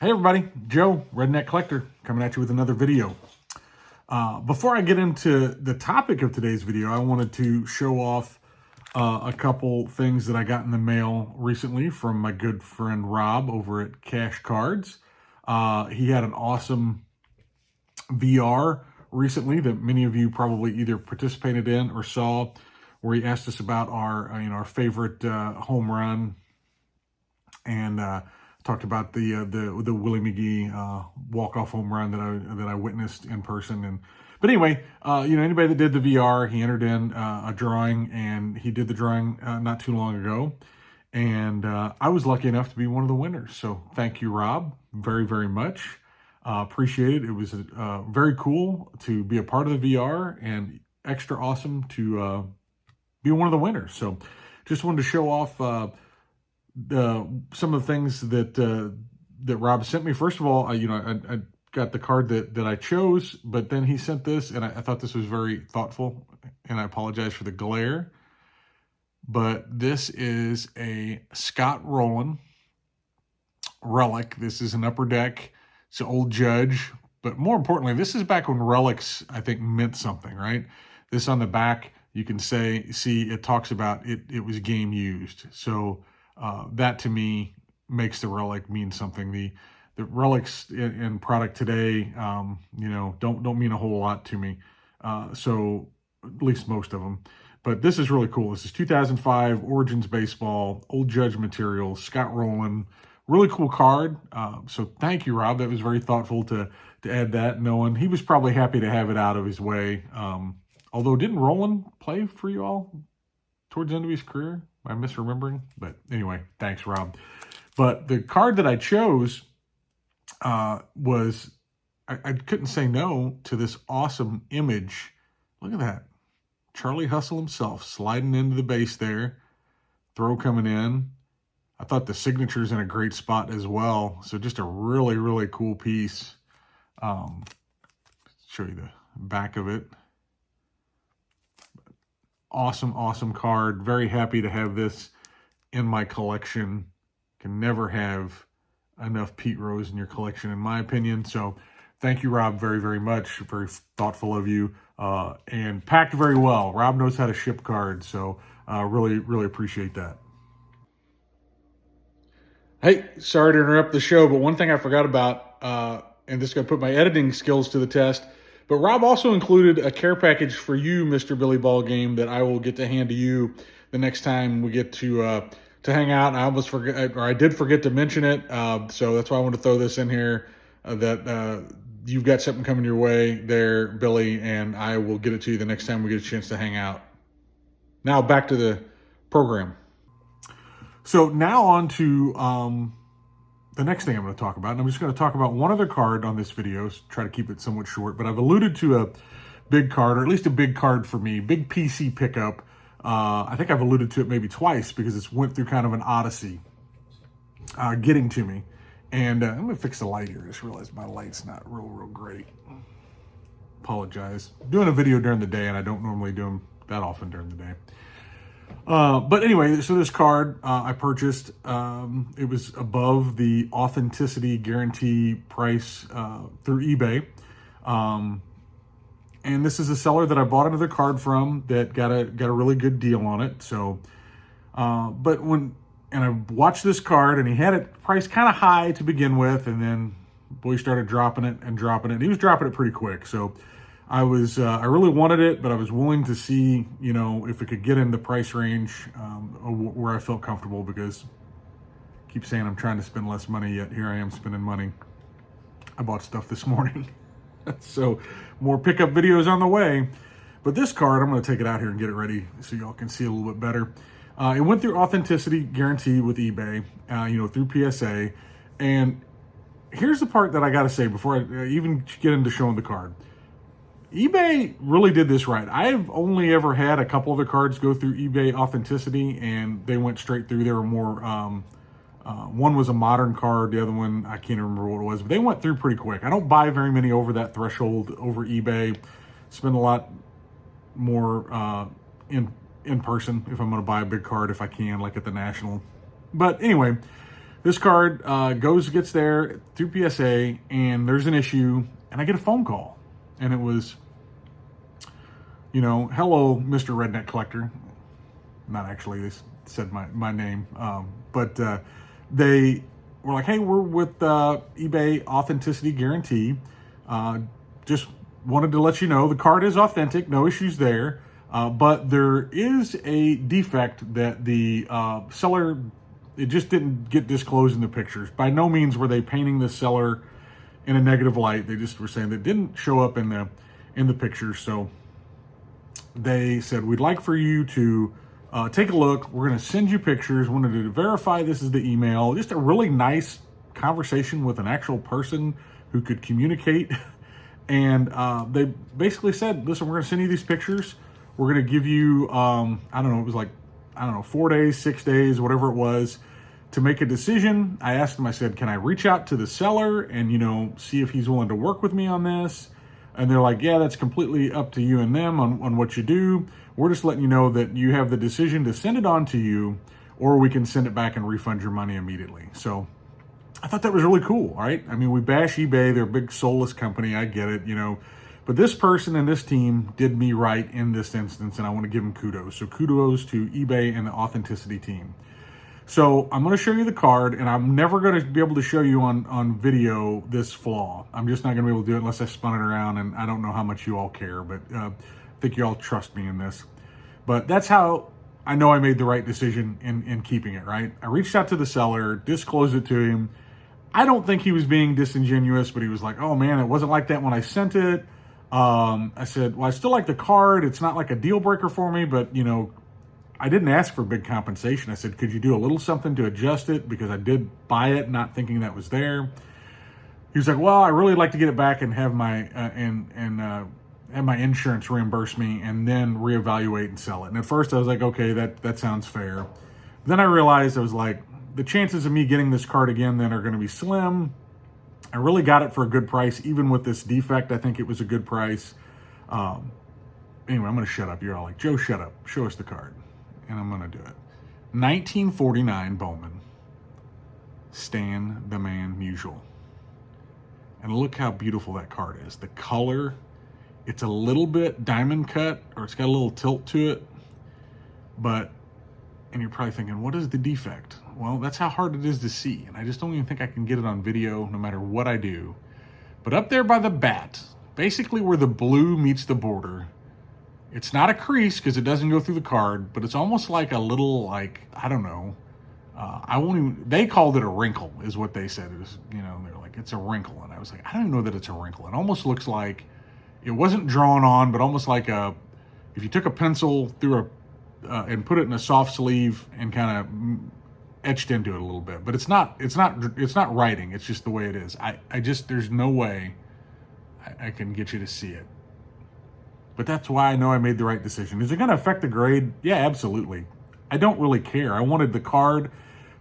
Hey everybody, Joe, Redneck Collector, coming at you with another video. Before I get into the topic of today's video, I wanted to show off a couple things that I got in the mail recently from my good friend Rob over at Cash Cards. He had an awesome VR recently that many of you probably either participated in or saw, where he asked us about our favorite home run, and talked about the Willie McGee walk-off home run that I witnessed in person. But anyway, anybody that did the VR, he entered in a drawing, and he did the drawing not too long ago, and I was lucky enough to be one of the winners. So thank you, Rob, very, very much. Appreciate it. It was very cool to be a part of the VR, and extra awesome to be one of the winners. So just wanted to show off some of the things that Rob sent me. First of all, I got the card that I chose, but then he sent this, and I thought this was very thoughtful, and I apologize for the glare. But this is a Scott Rowland relic. This is an Upper Deck. It's an old Judge, but more importantly, this is back when relics, I think, meant something, right? This on the back, you can see it talks about it was game used. So that to me makes the relic mean something. The relics in product today, don't mean a whole lot to me. So at least most of them. But this is really cool. This is 2005 Origins Baseball, old Judge material, Scott Rowland. Really cool card. So thank you, Rob. That was very thoughtful to add that, knowing he was probably happy to have it out of his way. Although, didn't Rowland play for you all towards the end of his career? I'm misremembering. But anyway, thanks, Rob. But the card that I chose was, I couldn't say no to this awesome image. Look at that. Charlie Hustle himself sliding into the base there. Throw coming in. I thought the signature's in a great spot as well. So just a really, really cool piece. Show you the back of it. Awesome, awesome card. Very happy to have this in my collection. Can never have enough Pete Rose in your collection, in my opinion. So thank you, Rob, very, very much. Very thoughtful of you, and packed very well. Rob knows how to ship cards, so really, really appreciate that. Hey, sorry to interrupt the show, but one thing I forgot about, and this is going to put my editing skills to the test, but Rob also included a care package for you, Mr. Billy Ball Game, that I will get to hand to you the next time we get to hang out. I almost forgot, or I did forget to mention it, so that's why I want to throw this in here, that you've got something coming your way there, Billy, and I will get it to you the next time we get a chance to hang out. Now back to the program. So now on to the next thing I'm going to talk about. And I'm just going to talk about one other card on this video, try to keep it somewhat short. But I've alluded to a big card, or at least a big card for me, big PC pickup. I think I've alluded to it maybe twice because it's went through kind of an odyssey getting to me. And I'm going to fix the light here. I just realized my light's not real great. Apologize. I'm doing a video during the day, and I don't normally do them that often during the day. But anyway, so this card I purchased, it was above the authenticity guarantee price through eBay. And this is a seller that I bought another card from that got a really good deal on it. So, but I watched this card, and he had it priced kind of high to begin with, and then boy started dropping it. And he was dropping it pretty quick. So I really wanted it, but I was willing to see, if it could get in the price range where I felt comfortable, because I keep saying I'm trying to spend less money, yet here I am spending money. I bought stuff this morning. So more pickup videos on the way. But this card, I'm going to take it out here and get it ready so y'all can see it a little bit better. It went through authenticity guarantee with eBay, through PSA. And here's the part that I got to say before I even get into showing the card. eBay really did this right. I've only ever had a couple of the cards go through eBay authenticity, and they went straight through. They were more, one was a modern card, the other one, I can't remember what it was, but they went through pretty quick. I don't buy very many over that threshold over eBay. Spend a lot more in person if I'm going to buy a big card, if I can, like at the National. But anyway, This card gets there through PSA, and there's an issue, and I get a phone call. And it was, hello, Mr. Redneck Collector. Not actually, they said my name. But they were like, hey, we're with eBay Authenticity Guarantee. Just wanted to let you know the card is authentic, no issues there. But there is a defect that the seller, it just didn't get disclosed in the pictures. By no means were they painting the seller in a negative light. They just were saying that didn't show up in the pictures. So they said, we'd like for you to take a look. We're going to send you pictures. Wanted to verify this is the email. Just a really nice conversation with an actual person who could communicate. And they basically said, listen, we're going to send you these pictures. We're going to give you, it was like, 4 days, 6 days, whatever it was, to make a decision. I asked him, I said, can I reach out to the seller and, see if he's willing to work with me on this? And they're like, yeah, that's completely up to you and them on what you do. We're just letting you know that you have the decision to send it on to you, or we can send it back and refund your money immediately. So I thought that was really cool, right? I mean, we bash eBay. They're a big soulless company. I get it, But this person and this team did me right in this instance, and I want to give them kudos. So kudos to eBay and the Authenticity team. So I'm going to show you the card, and I'm never going to be able to show you on video this flaw. I'm just not going to be able to do it unless I spun it around, and I don't know how much you all care, but I think you all trust me in this. But that's how I know I made the right decision in keeping it, right? I reached out to the seller, disclosed it to him. I don't think he was being disingenuous, but he was like, oh man, it wasn't like that when I sent it. I said, well, I still like the card. It's not like a deal breaker for me, but I didn't ask for big compensation. I said, could you do a little something to adjust it? Because I did buy it, not thinking that was there. He was like, well, I really like to get it back and have my, have my insurance reimburse me and then reevaluate and sell it. And at first I was like, okay, that sounds fair. Then I realized I was like, the chances of me getting this card again then are going to be slim. I really got it for a good price. Even with this defect, I think it was a good price. Anyway, I'm going to shut up. You're all like, Joe, shut up. Show us the card. And I'm going to do it. 1949 Bowman. Stan the Man Musial. And look how beautiful that card is. The color, it's a little bit diamond cut, or it's got a little tilt to it. And you're probably thinking, what is the defect? Well, that's how hard it is to see. And I just don't even think I can get it on video no matter what I do. But up there by the bat, basically where the blue meets the border, it's not a crease because it doesn't go through the card, but it's almost like a little, like, I don't know. They called it a wrinkle is what they said. It was, they're like, it's a wrinkle. And I was like, I don't even know that it's a wrinkle. It almost looks like it wasn't drawn on, but almost like if you took a pencil through and put it in a soft sleeve and kind of etched into it a little bit. But it's not writing. It's just the way it is. There's no way I can get you to see it. But that's why I know I made the right decision. Is it going to affect the grade? Yeah, absolutely. I don't really care. I wanted the card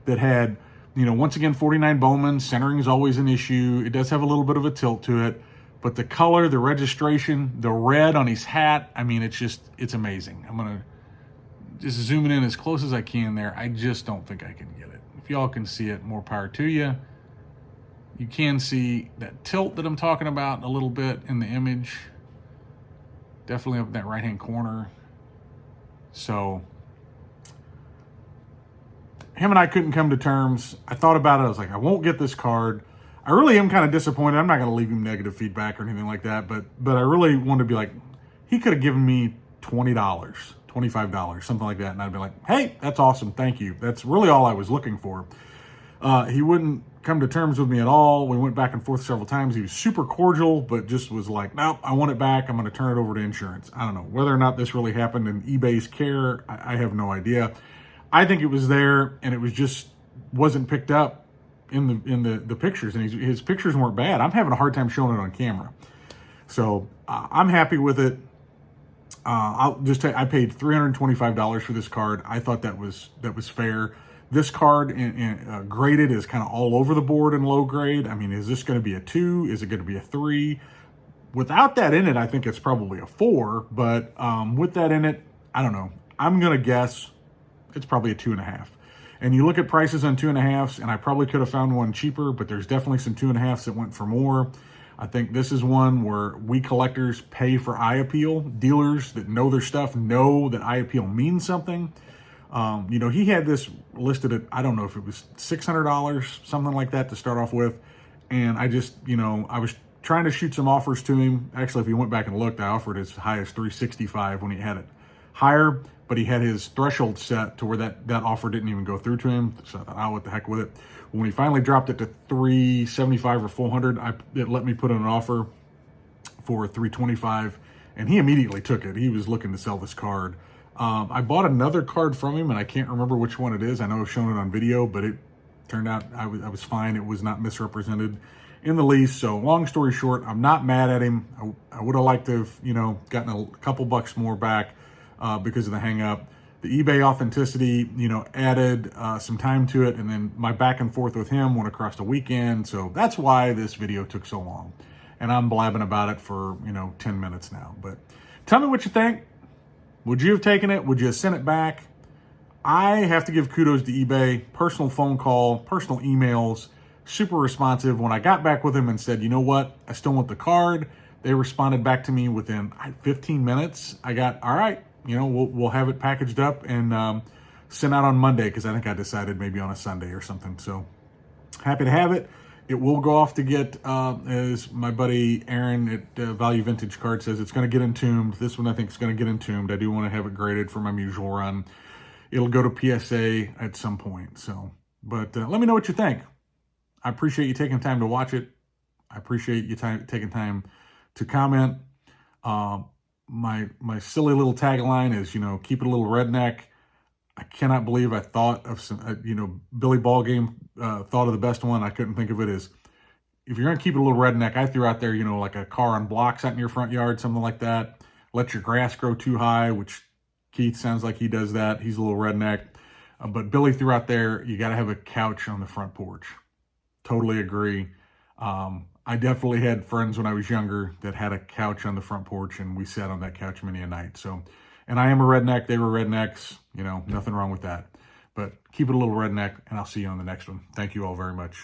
that had, once again, 49 Bowman. Centering is always an issue. It does have a little bit of a tilt to it. But the color, the registration, the red on his hat, I mean, it's amazing. I'm going to just zoom it in as close as I can there. I just don't think I can get it. If y'all can see it, more power to you. You can see that tilt that I'm talking about a little bit in the image. Definitely up in that right-hand corner. So him and I couldn't come to terms. I thought about it. I was like, I won't get this card. I really am kind of disappointed. I'm not going to leave him negative feedback or anything like that. But I really wanted to be like, he could have given me $20, $25, something like that. And I'd be like, hey, that's awesome. Thank you. That's really all I was looking for. He wouldn't come to terms with me at all. We went back and forth several times. He was super cordial, but just was like, nope, I want it back. I'm going to turn it over to insurance. I don't know whether or not this really happened in eBay's care. I have no idea. I think it was there and it was just wasn't picked up in the pictures, and his pictures weren't bad. I'm having a hard time showing it on camera. So I'm happy with it. I'll just I paid $325 for this card. I thought that was fair. This card graded is kind of all over the board in low grade. I mean, is this going to be a 2? Is it going to be a 3? Without that in it, I think it's probably a 4. But with that in it, I don't know. I'm going to guess it's probably a 2.5. And you look at prices on 2.5s, and I probably could have found one cheaper, but there's definitely some 2.5s that went for more. I think this is one where we collectors pay for eye appeal. Dealers that know their stuff know that eye appeal means something. You know, he had this listed at, I don't know if it was $600, something like that to start off with. And I just, you know, I was trying to shoot some offers to him. Actually, if you went back and looked, I offered as high as $365 when he had it higher, but he had his threshold set to where that offer didn't even go through to him. So I thought, oh, what the heck with it. When he finally dropped it to $375 or $400, it let me put in an offer for $325, and he immediately took it. He was looking to sell this card. I bought another card from him, and I can't remember which one it is. I know I've shown it on video, but it turned out I was fine. It was not misrepresented in the least. So long story short, I'm not mad at him. I would have liked to have, you know, gotten a couple bucks more back because of the hang up. The eBay authenticity, you know, added some time to it, and then my back and forth with him went across the weekend. So that's why this video took so long. And I'm blabbing about it for, you know, 10 minutes now. But tell me what you think. Would you have taken it? Would you have sent it back? I have to give kudos to eBay. Personal phone call, personal emails, super responsive. When I got back with them and said, you know what, I still want the card, they responded back to me within 15 minutes. I got, all right, you know, we'll have it packaged up and sent out on Monday, because I think I decided maybe on a Sunday or something. So happy to have it. It will go off to get, as my buddy Aaron at Value Vintage Card says, it's going to get entombed. This one I think is going to get entombed. I do want to have it graded for my mutual run. It'll go to PSA at some point. So, but let me know what you think. I appreciate you taking time to watch it. I appreciate you taking time to comment. My silly little tagline is, you know, keep it a little redneck. I cannot believe I thought of some, you know, Billy Ballgame thought of the best one. I couldn't think of it as, if you're going to keep it a little redneck, I threw out there, you know, like a car on blocks out in your front yard, something like that. Let your grass grow too high, which Keith sounds like he does that. He's a little redneck. But Billy threw out there, you got to have a couch on the front porch. Totally agree. I definitely had friends when I was younger that had a couch on the front porch, and we sat on that couch many a night. So, and I am a redneck. They were rednecks. You know, nothing wrong with that. But keep it a little redneck, and I'll see you on the next one. Thank you all very much.